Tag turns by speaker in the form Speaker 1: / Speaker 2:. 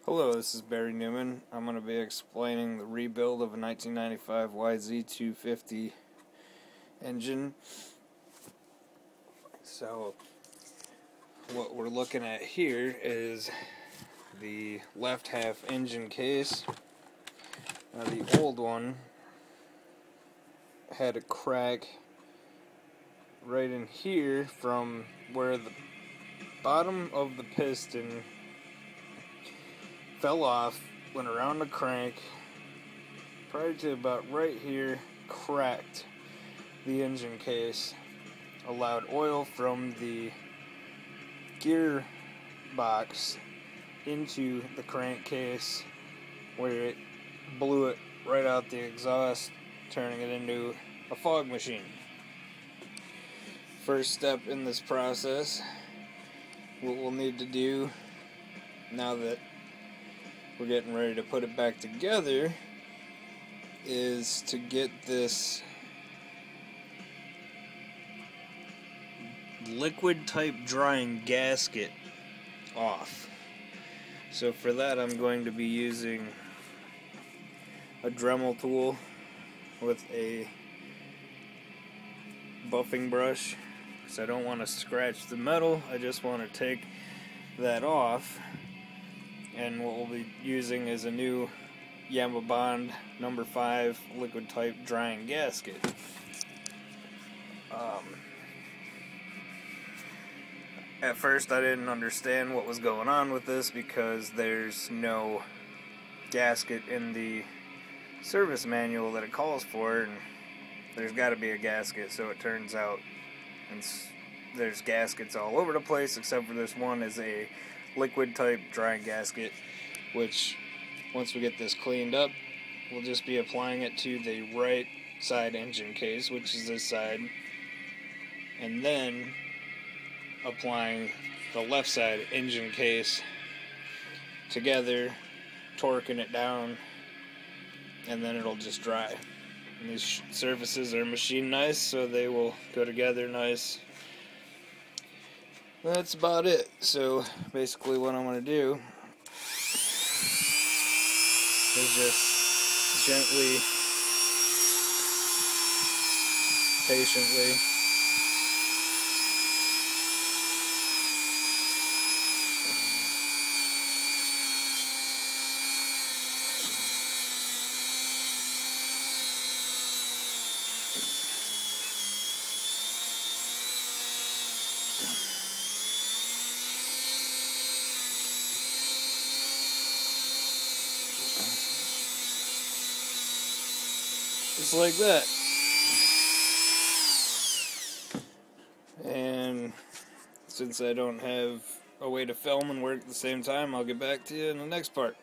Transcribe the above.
Speaker 1: Hello, this is Barry Newman. I'm going to be explaining the rebuild of a 1995 YZ250 engine. So, what we're looking at here is the left half engine case. Now, the old one had a crack right in here from where the bottom of the piston fell off, went around the crank, prior to about right here, cracked the engine case, allowed oil from the gear box into the crankcase, where it blew it right out the exhaust, turning it into a fog machine. First step in this process, what we'll need to do now that we're getting ready to put it back together is to get this liquid type drying gasket off. So for that I'm going to be using a Dremel tool with a buffing brush, because I don't want to scratch the metal, I just want to take that off. And what we'll be using is a new Yamaha number 5 liquid type drying gasket. At first I didn't understand what was going on with this because there's no gasket in the service manual that it calls for, and there's got to be a gasket, so it turns out there's gaskets all over the place except for this one is a liquid type drying gasket, which once we get this cleaned up, we'll just be applying it to the right side engine case, which is this side, and then applying the left side engine case together, torquing it down, and then it'll just dry. And these surfaces are machined nice, so they will go together nice. That's about it. So basically what I'm going to do is just gently, patiently just like that. And since I don't have a way to film and work at the same time, I'll get back to you in the next part.